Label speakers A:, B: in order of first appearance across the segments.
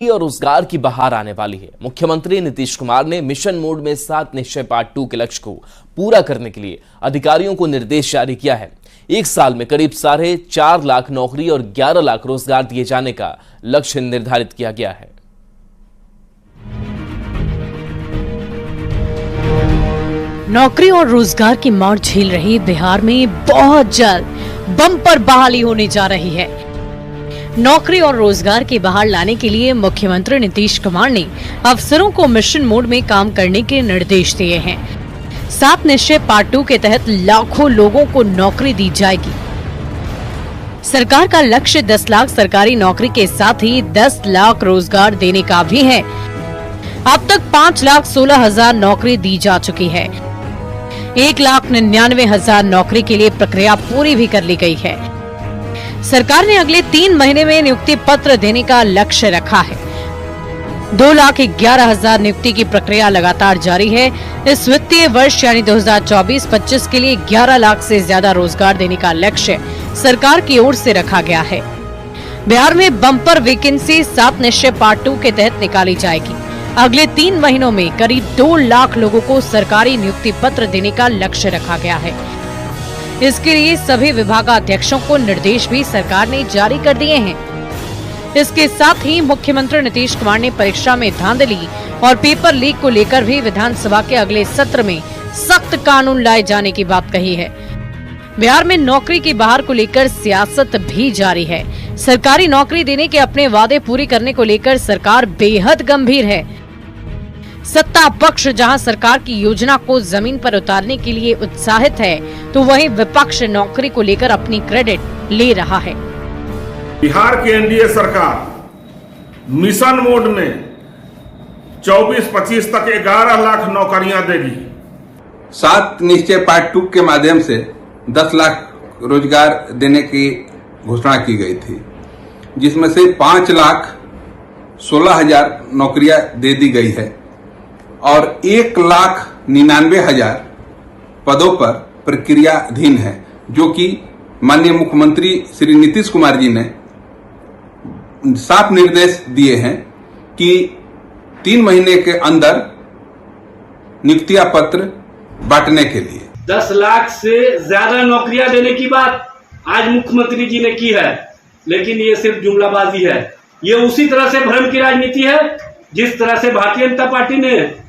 A: और रोजगार की बहार आने वाली है। मुख्यमंत्री नीतीश कुमार ने मिशन मोड में 7 निश्चय पार्ट 2 के लक्ष्य को पूरा करने के लिए अधिकारियों को निर्देश जारी किया है। एक साल में करीब 4.5 लाख नौकरी और 11 लाख रोजगार दिए जाने का लक्ष्य निर्धारित किया गया है।
B: नौकरी और रोजगार की मार झेल रही बिहार में बहुत जल्द बम्पर बहाली होने जा रही है। नौकरी और रोजगार की बहार लाने के लिए मुख्यमंत्री नीतीश कुमार ने अफसरों को मिशन मोड में काम करने के निर्देश दिए हैं। 7 निश्चय पार्ट 2 के तहत लाखों लोगों को नौकरी दी जाएगी। सरकार का लक्ष्य 10 लाख सरकारी नौकरी के साथ ही 10 लाख रोजगार देने का भी है। अब तक 5,16,000 नौकरी दी जा चुकी है। 1,99,000 नौकरी के लिए प्रक्रिया पूरी भी कर ली गई है। सरकार ने अगले 3 महीने में नियुक्ति पत्र देने का लक्ष्य रखा है। 2,11,000 नियुक्ति की प्रक्रिया लगातार जारी है। इस वित्तीय वर्ष यानी 2024-25 के लिए 11 लाख से ज्यादा रोजगार देने का लक्ष्य सरकार की ओर से रखा गया है। बिहार में बम्पर वैकेंसी 7 निश्चय पार्ट 2 के तहत निकाली जाएगी। अगले 3 महीनों में करीब 2 लाख लोगों को सरकारी नियुक्ति पत्र देने का लक्ष्य रखा गया है। इसके लिए सभी विभागाध्यक्षों को निर्देश भी सरकार ने जारी कर दिए हैं। इसके साथ ही मुख्यमंत्री नीतीश कुमार ने परीक्षा में धांधली और पेपर लीक को लेकर भी विधानसभा के अगले सत्र में सख्त कानून लाए जाने की बात कही है। बिहार में नौकरी की बहार को लेकर सियासत भी जारी है। सरकारी नौकरी देने के अपने वादे पूरी करने को लेकर सरकार बेहद गंभीर है। सत्ता पक्ष जहां सरकार की योजना को जमीन पर उतारने के लिए उत्साहित है, तो वहीं विपक्ष नौकरी को लेकर अपनी क्रेडिट ले रहा है।
C: बिहार की एनडीए सरकार मिशन मोड में 24-25 तक 11 लाख नौकरियां देगी।
D: 7 निश्चय पार्ट 2 के माध्यम से 10 लाख रोजगार देने की घोषणा की गई थी, जिसमें से 5,16,000 नौकरियां दे दी गई है और 1,99,000 पदों पर प्रक्रियाधीन है, जो कि माननीय मुख्यमंत्री श्री नीतीश कुमार जी ने साफ निर्देश दिए हैं कि 3 महीने के अंदर नियुक्तियां पत्र बांटने के लिए
E: 10 लाख से ज्यादा नौकरियां देने की बात आज मुख्यमंत्री जी ने की है, लेकिन ये सिर्फ जुमलाबाजी है। ये उसी तरह से भ्रम की राजनीति है जिस तरह से भारतीय जनता पार्टी ने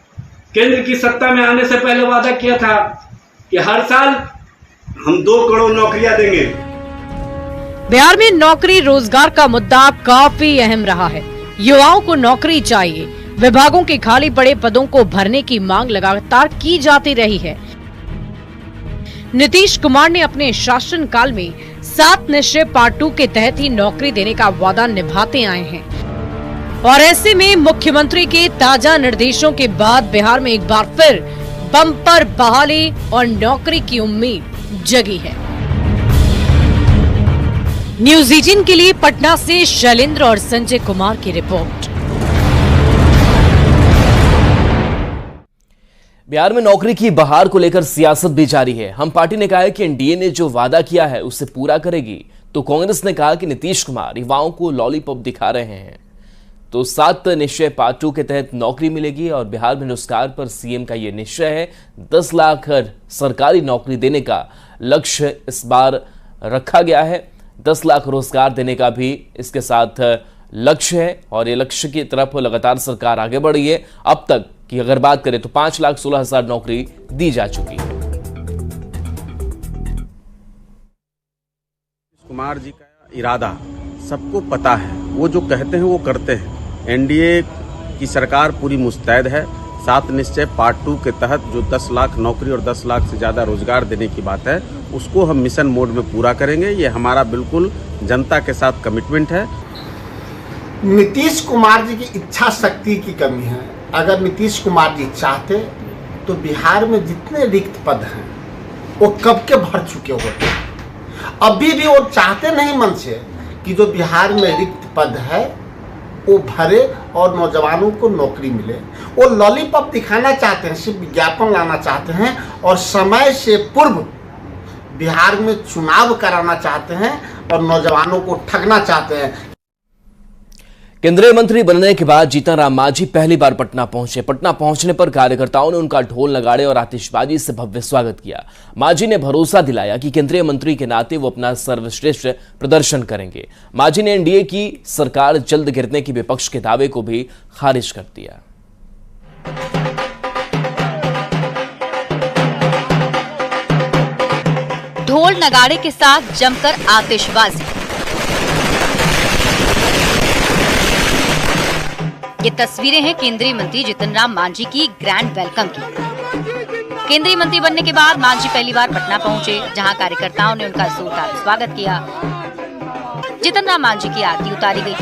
E: केंद्र की सत्ता में आने से पहले वादा किया था कि हर साल हम 2 करोड़ नौकरियां देंगे।
B: बिहार में नौकरी रोजगार का मुद्दा काफी अहम रहा है। युवाओं को नौकरी चाहिए। विभागों के खाली पड़े पदों को भरने की मांग लगातार की जाती रही है। नीतीश कुमार ने अपने शासनकाल में 7 निश्चय पार्ट 2 के तहत ही नौकरी देने का वादा निभाते आए हैं और ऐसे में मुख्यमंत्री के ताजा निर्देशों के बाद बिहार में एक बार फिर बम्पर बहाली और नौकरी की उम्मीद जगी है। न्यूज़ 18 के लिए पटना से शैलेंद्र और संजय कुमार की रिपोर्ट।
A: बिहार में नौकरी की बहार को लेकर सियासत भी जारी है। हम पार्टी ने कहा है कि एनडीए ने जो वादा किया है उसे पूरा करेगी, तो कांग्रेस ने कहा कि नीतीश कुमार युवाओं को लॉलीपॉप दिखा रहे हैं। तो 7 निश्चय पार्ट 2 के तहत नौकरी मिलेगी और बिहार में रोजगार पर सीएम का यह निश्चय है। 10 लाख सरकारी नौकरी देने का लक्ष्य इस बार रखा गया है। 10 लाख रोजगार देने का भी इसके साथ लक्ष्य है और ये लक्ष्य की तरफ लगातार सरकार आगे बढ़ रही है। अब तक की अगर बात करें तो 5,16,000 नौकरी दी जा चुकी है।
F: कुमार जी का इरादा सबको पता है, वो जो कहते हैं वो करते हैं। एनडीए की सरकार पूरी मुस्तैद है। 7 निश्चय पार्ट 2 के तहत जो 10 लाख नौकरी और 10 लाख से ज्यादा रोजगार देने की बात है, उसको हम मिशन मोड में पूरा करेंगे। ये हमारा बिल्कुल जनता के साथ कमिटमेंट है।
G: नीतीश कुमार जी की इच्छा शक्ति की कमी है। अगर नीतीश कुमार जी चाहते तो बिहार में जितने रिक्त पद हैं वो कब के भर चुके होते। अभी भी वो चाहते नहीं मन से कि जो बिहार में रिक्त पद है वो भरे और नौजवानों को नौकरी मिले। वो लॉलीपॉप दिखाना चाहते हैं, सिर्फ विज्ञापन लाना चाहते हैं और समय से पूर्व बिहार में चुनाव कराना चाहते हैं और नौजवानों को ठगना चाहते हैं।
A: केंद्रीय मंत्री बनने के बाद जीतन राम मांझी पहली बार पटना पहुंचे। पटना पहुंचने पर कार्यकर्ताओं ने उनका ढोल नगाड़े और आतिशबाजी से भव्य स्वागत किया। मांझी ने भरोसा दिलाया कि केंद्रीय मंत्री के नाते वो अपना सर्वश्रेष्ठ प्रदर्शन करेंगे। मांझी ने एनडीए की सरकार जल्द गिरने की विपक्ष के दावे को भी खारिज कर दिया।
H: ढोल नगाड़े के साथ जमकर आतिशबाजी। ये तस्वीरें हैं केंद्रीय मंत्री जीतन राम मांझी की ग्रैंड वेलकम की। केंद्रीय मंत्री बनने के बाद मांझी पहली बार पटना पहुंचे, जहां कार्यकर्ताओं ने उनका जोरदार स्वागत किया। जीतन राम मांझी की आरती उतारी गई।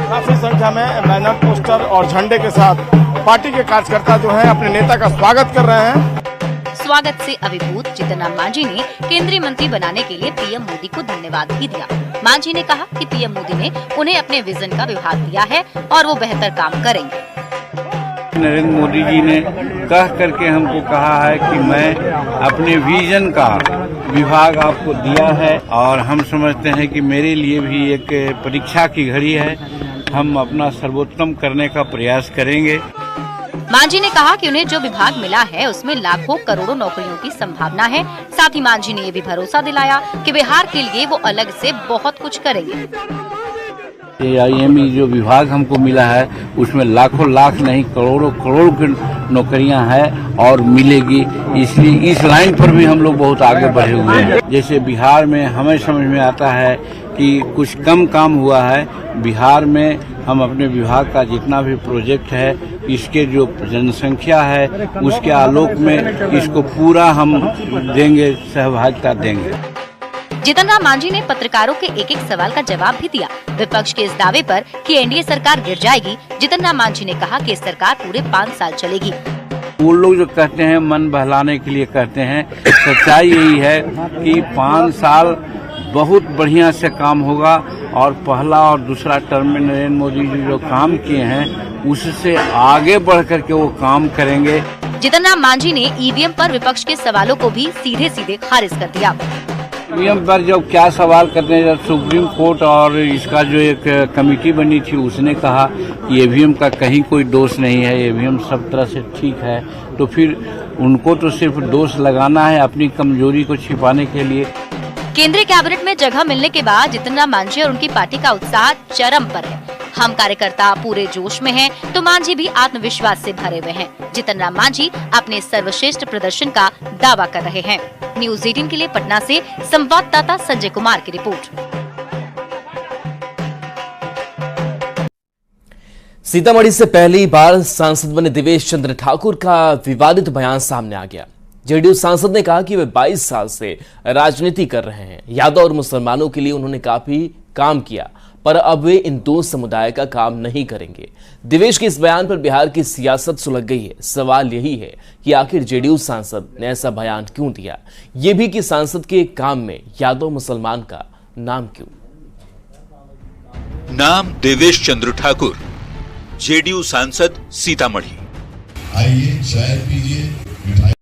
I: काफी संख्या में बैनर, पोस्टर और झंडे के साथ पार्टी के कार्यकर्ता जो हैं अपने नेता का स्वागत कर रहे हैं।
H: स्वागत से अभिभूत जीतन राम मांझी ने केंद्रीय मंत्री बनाने के लिए पीएम मोदी को धन्यवाद भी दिया। मांझी ने कहा कि पीएम मोदी ने उन्हें अपने विजन का विभाग दिया है और वो बेहतर काम करेंगे।
J: नरेंद्र मोदी जी ने कह करके हमको कहा है कि मैं अपने विजन का विभाग आपको दिया है और हम समझते हैं कि मेरे लिए भी एक परीक्षा की घड़ी है। हम अपना सर्वोत्तम करने का प्रयास करेंगे।
H: मांझी ने कहा कि उन्हें जो विभाग मिला है उसमें लाखों करोड़ों नौकरियों की संभावना है। साथ ही मांझी ने ये भी भरोसा दिलाया कि बिहार के लिए वो अलग से बहुत कुछ करेंगे।
J: AIME जो विभाग हमको मिला है उसमें लाखों लाख नहीं करोड़ों करोड़ की नौकरियां हैं और मिलेगी, इसलिए इस लाइन पर भी हम लोग बहुत आगे बढ़े हुए हैं। जैसे बिहार में हमें समझ में आता है कि कुछ कम काम हुआ है। बिहार में हम अपने विभाग का जितना भी प्रोजेक्ट है, इसके जो जनसंख्या है उसके आलोक में इसको पूरा हम देंगे, सहभागिता देंगे।
H: जीतन राम मांझी ने पत्रकारों के एक एक सवाल का जवाब भी दिया। विपक्ष के इस दावे पर कि एनडीए सरकार गिर जाएगी, जीतन राम मांझी ने कहा कि सरकार पूरे 5 साल चलेगी।
J: वो लोग जो कहते हैं मन बहलाने के लिए कहते हैं, सच्चाई यही है कि 5 साल बहुत बढ़िया से काम होगा और पहला और दूसरा टर्म में नरेंद्र मोदी जी जो काम किए हैं उससे आगे बढ़ करके वो काम करेंगे।
H: जीतन राम मांझी ने ईवीएम पर विपक्ष के सवालों को भी सीधे सीधे खारिज कर दिया।
J: ईवीएम पर जब क्या सवाल करते हैं, जब सुप्रीम कोर्ट और इसका जो एक कमेटी बनी थी उसने कहा कि ईवीएम का कहीं कोई दोष नहीं है, ईवीएम सब तरह से ठीक है, तो फिर उनको तो सिर्फ दोष लगाना है अपनी कमजोरी को छिपाने के लिए।
H: केंद्रीय कैबिनेट में जगह मिलने के बाद जीतन राम मांझी और उनकी पार्टी का उत्साह चरम पर है। हम कार्यकर्ता पूरे जोश में हैं, तो मांझी भी आत्मविश्वास से भरे हुए हैं। जीतन राम मांझी अपने सर्वश्रेष्ठ प्रदर्शन का दावा कर रहे हैं। न्यूज़ 18 के लिए पटना से संवाददाता संजय कुमार की रिपोर्ट।
A: सीतामढ़ी से पहली बार सांसद बने देवेश चंद्र ठाकुर का विवादित बयान सामने आ गया। जेडीयू सांसद ने कहा कि वे 22 साल से राजनीति कर रहे हैं। यादव और मुसलमानों के लिए उन्होंने काफी काम किया, पर अब वे इन दो समुदाय का काम नहीं करेंगे। देवेश के इस बयान पर बिहार की सियासत सुलग गई है। सवाल यही है कि आखिर जेडीयू सांसद ने ऐसा बयान क्यों दिया, ये भी कि सांसद के काम में यादव मुसलमान का नाम क्यों।
K: नाम देवेश चंद्र ठाकुर, जेडीयू सांसद सीतामढ़ी।
L: आइए चाय पीजिए।